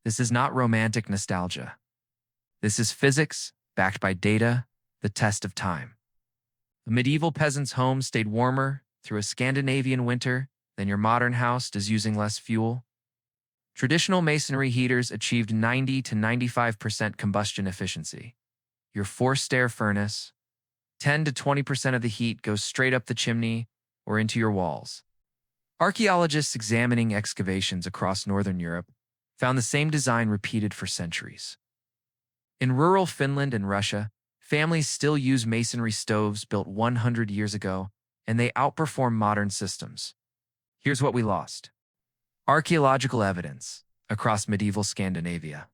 This is not romantic nostalgia. This is physics, backed by data, the test of time. A medieval peasant's home stayed warmer through a Scandinavian winter than your modern house does using less fuel. Traditional masonry heaters achieved 90 to 95% combustion efficiency. Your forced air furnace, 10 to 20% of the heat goes straight up the chimney or into your walls. Archaeologists examining excavations across northern Europe found the same design repeated for centuries. In rural Finland and Russia, families still use masonry stoves built 100 years ago, and they outperform modern systems. Here's what we lost. Archaeological evidence across medieval Scandinavia,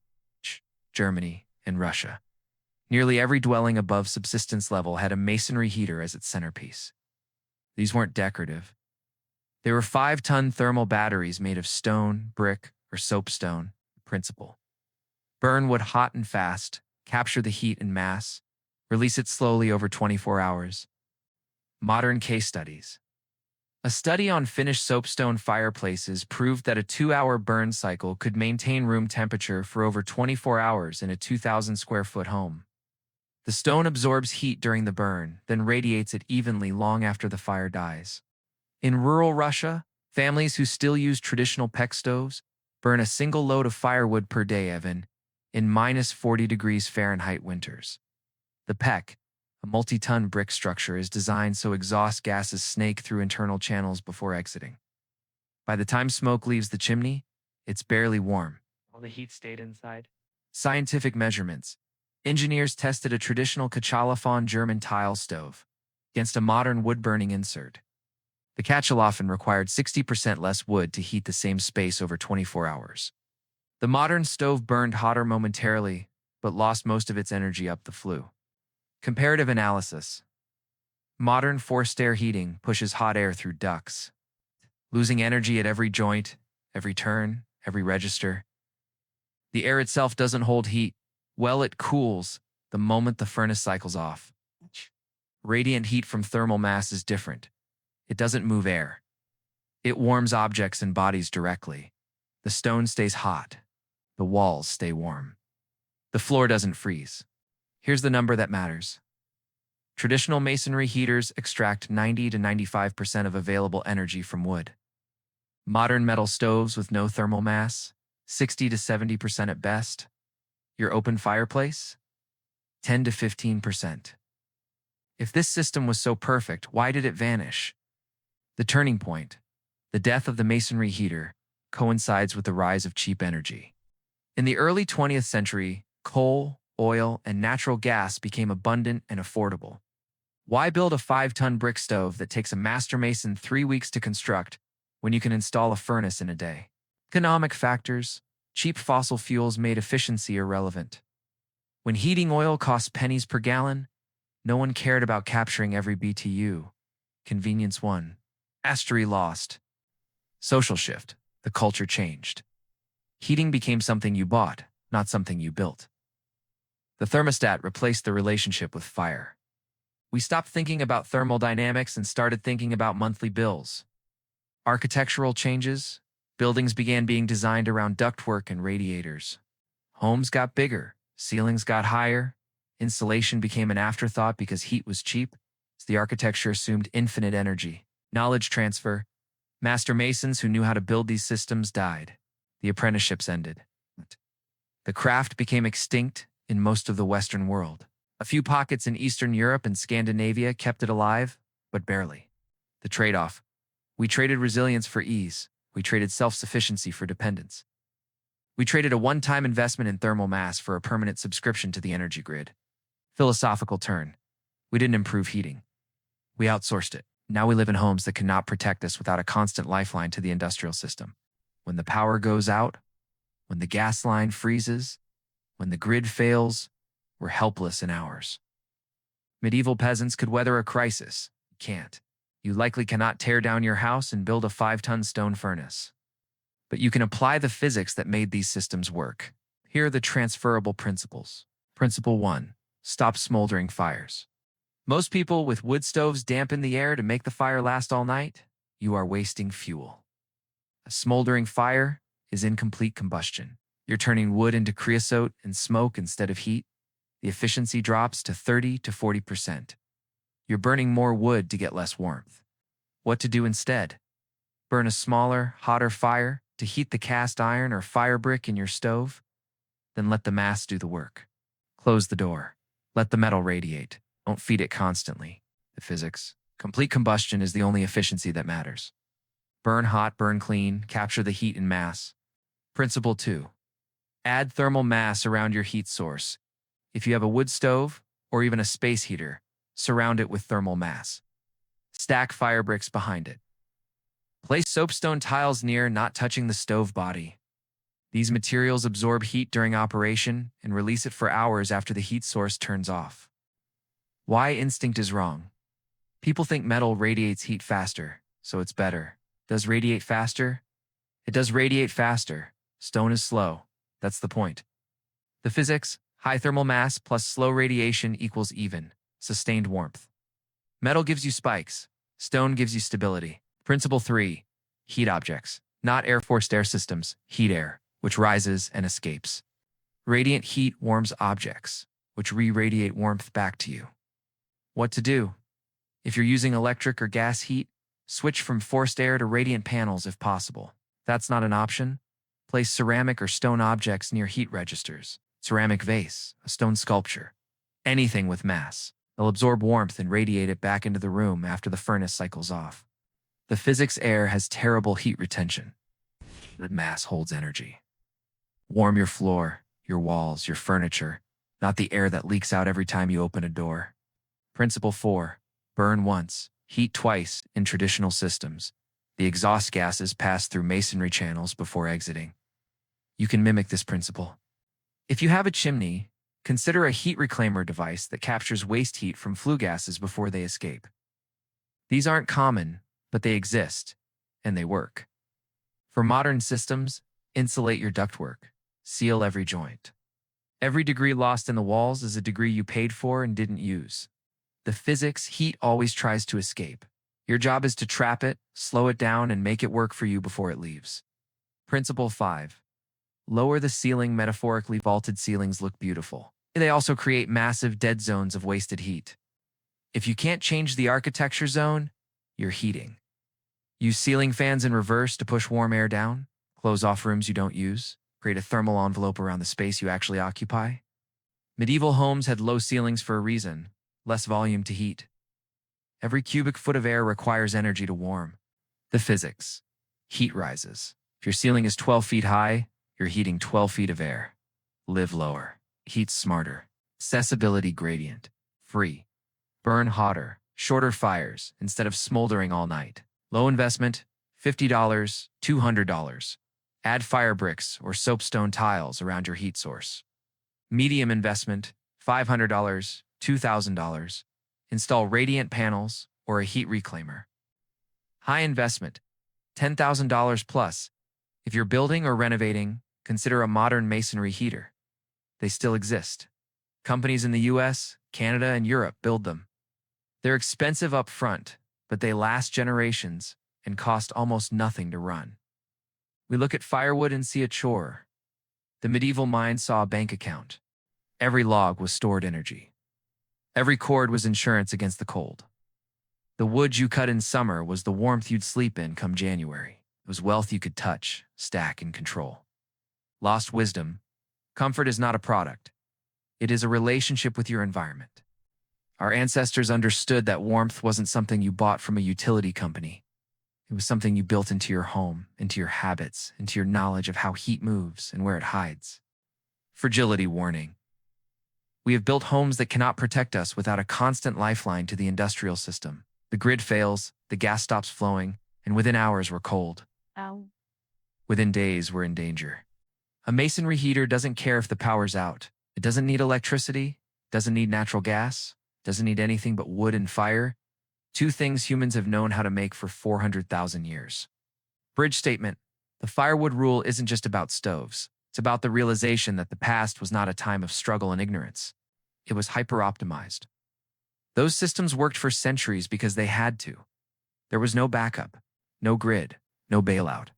Germany, and Russia. Nearly every dwelling above subsistence level had a masonry heater as its centerpiece. These weren't decorative. They were 5-ton thermal batteries made of stone, brick, or soapstone, principle. Burn wood hot and fast, capture the heat in mass, release it slowly over 24 hours. Modern case studies. A study on Finnish soapstone fireplaces proved that a 2-hour burn cycle could maintain room temperature for over 24 hours in a 2,000-square-foot home. The stone absorbs heat during the burn, then radiates it evenly long after the fire dies. In rural Russia, families who still use traditional PEX stoves burn a single load of firewood per day even in minus 40 degrees Fahrenheit winters. The PEX, a multi-ton brick structure, is designed so exhaust gases snake through internal channels before exiting. By the time smoke leaves the chimney, it's barely warm. All the heat stayed inside. Scientific measurements. Engineers tested a traditional Kachelofon German tile stove against a modern wood-burning insert. The Kachelofon required 60% less wood to heat the same space over 24 hours. The modern stove burned hotter momentarily, but lost most of its energy up the flue. Comparative analysis. Modern forced air heating pushes hot air through ducts, losing energy at every joint, every turn, every register. The air itself doesn't hold heat. Well, it cools the moment the furnace cycles off. Radiant heat from thermal mass is different. It doesn't move air. It warms objects and bodies directly. The stone stays hot. The walls stay warm. The floor doesn't freeze. Here's the number that matters. Traditional masonry heaters extract 90 to 95% of available energy from wood. Modern metal stoves with no thermal mass, 60 to 70% at best. Your open fireplace, 10 to 15%. If this system was so perfect, why did it vanish? The turning point, the death of the masonry heater, coincides with the rise of cheap energy. In the early 20th century, coal, oil, and natural gas became abundant and affordable. Why build a 5-ton brick stove that takes a master mason 3 weeks to construct when you can install a furnace in a day? Economic factors. Cheap fossil fuels made efficiency irrelevant. When heating oil costs pennies per gallon, no one cared about capturing every BTU. Convenience won. Mastery lost. Social shift. The culture changed. Heating became something you bought, not something you built. The thermostat replaced the relationship with fire. We stopped thinking about thermodynamics and started thinking about monthly bills. Architectural changes. Buildings began being designed around ductwork and radiators. Homes got bigger, ceilings got higher, insulation became an afterthought because heat was cheap. The architecture assumed infinite energy. Knowledge transfer. Master masons who knew how to build these systems died. The apprenticeships ended. The craft became extinct in most of the Western world. A few pockets in Eastern Europe and Scandinavia kept it alive, but barely. The trade-off. We traded resilience for ease. We traded self-sufficiency for dependence. We traded a one-time investment in thermal mass for a permanent subscription to the energy grid. Philosophical turn. We didn't improve heating. We outsourced it. Now we live in homes that cannot protect us without a constant lifeline to the industrial system. When the power goes out, when the gas line freezes, when the grid fails, we're helpless in hours. Medieval peasants could weather a crisis. You can't. You likely cannot tear down your house and build a 5-ton stone furnace. But you can apply the physics that made these systems work. Here are the transferable principles. Principle 1. Stop smoldering fires. Most people with wood stoves dampen the air to make the fire last all night. You are wasting fuel. A smoldering fire is incomplete combustion. You're turning wood into creosote and smoke instead of heat. The efficiency drops to 30 to 40%. You're burning more wood to get less warmth. What to do instead? Burn a smaller, hotter fire to heat the cast iron or fire brick in your stove? Then let the mass do the work. Close the door. Let the metal radiate. Don't feed it constantly. The physics. Complete combustion is the only efficiency that matters. Burn hot, burn clean, capture the heat in mass. Principle 2. Add thermal mass around your heat source. If you have a wood stove or even a space heater, surround it with thermal mass. Stack fire bricks behind it. Place soapstone tiles near, not touching the stove body. These materials absorb heat during operation and release it for hours after the heat source turns off. Why instinct is wrong? People think metal radiates heat faster, so it's better. Does radiate faster? It does radiate faster. Stone is slow. That's the point. The physics, high thermal mass plus slow radiation equals even, sustained warmth. Metal gives you spikes. Stone gives you stability. Principle 3. Heat objects, not air-forced air systems, heat air, which rises and escapes. Radiant heat warms objects, which re-radiate warmth back to you. What to do? If you're using electric or gas heat, switch from forced air to radiant panels if possible. That's not an option. Place ceramic or stone objects near heat registers. Ceramic vase, a stone sculpture. Anything with mass. They'll absorb warmth and radiate it back into the room after the furnace cycles off. The physics air has terrible heat retention. The mass holds energy. Warm your floor, your walls, your furniture, not the air that leaks out every time you open a door. Principle 4. Burn once, heat twice in traditional systems. The exhaust gases pass through masonry channels before exiting. You can mimic this principle. If you have a chimney, consider a heat reclaimer device that captures waste heat from flue gases before they escape. These aren't common, but they exist, and they work. For modern systems, insulate your ductwork. Seal every joint. Every degree lost in the walls is a degree you paid for and didn't use. The physics, heat always tries to escape. Your job is to trap it, slow it down, and make it work for you before it leaves. Principle 5. Lower the ceiling. Metaphorically, vaulted ceilings look beautiful. They also create massive dead zones of wasted heat. If you can't change the architecture zone, you're heating. Use ceiling fans in reverse to push warm air down. Close off rooms you don't use. Create a thermal envelope around the space you actually occupy. Medieval homes had low ceilings for a reason. Less volume to heat. Every cubic foot of air requires energy to warm. The physics. Heat rises. If your ceiling is 12 feet high, you're heating 12 feet of air. Live lower. Heat smarter. Accessibility gradient. Free. Burn hotter, shorter fires instead of smoldering all night. Low investment, $50, $200. Add fire bricks or soapstone tiles around your heat source. Medium investment, $500, $2,000. Install radiant panels or a heat reclaimer. High investment, $10,000 plus. If you're building or renovating, consider a modern masonry heater. They still exist. Companies in the US, Canada, and Europe build them. They're expensive up front, but they last generations and cost almost nothing to run. We look at firewood and see a chore. The medieval mind saw a bank account. Every log was stored energy. Every cord was insurance against the cold. The wood you cut in summer was the warmth you'd sleep in come January. It was wealth you could touch, stack, and control. Lost wisdom. Comfort is not a product. It is a relationship with your environment. Our ancestors understood that warmth wasn't something you bought from a utility company. It was something you built into your home, into your habits, into your knowledge of how heat moves and where it hides. Fragility warning. We have built homes that cannot protect us without a constant lifeline to the industrial system. The grid fails, the gas stops flowing, and within hours we're cold. Ow. Within days we're in danger. A masonry heater doesn't care if the power's out. It doesn't need electricity, doesn't need natural gas, doesn't need anything but wood and fire. Two things humans have known how to make for 400,000 years. Bridge statement. The firewood rule isn't just about stoves. It's about the realization that the past was not a time of struggle and ignorance. It was hyper-optimized. Those systems worked for centuries because they had to. There was no backup, no grid, no bailout.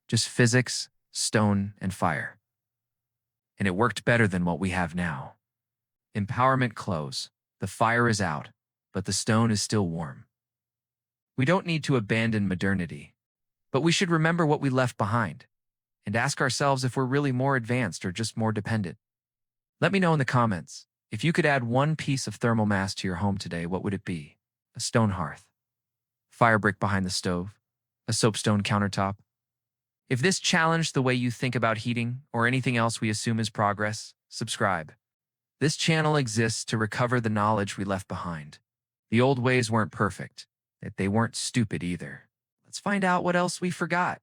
Just physics, stone, and fire. and it worked better than what we have now. Empowerment close. The fire is out, but the stone is still warm. We don't need to abandon modernity, but we should remember what we left behind and ask ourselves if we're really more advanced or just more dependent. Let me know in the comments. If you could add one piece of thermal mass to your home today, what would it be? A stone hearth, fire brick behind the stove, a soapstone countertop? If this challenged the way you think about heating or anything else we assume is progress, subscribe. This channel exists to recover the knowledge we left behind. The old ways weren't perfect, yet they weren't stupid either. Let's find out what else we forgot.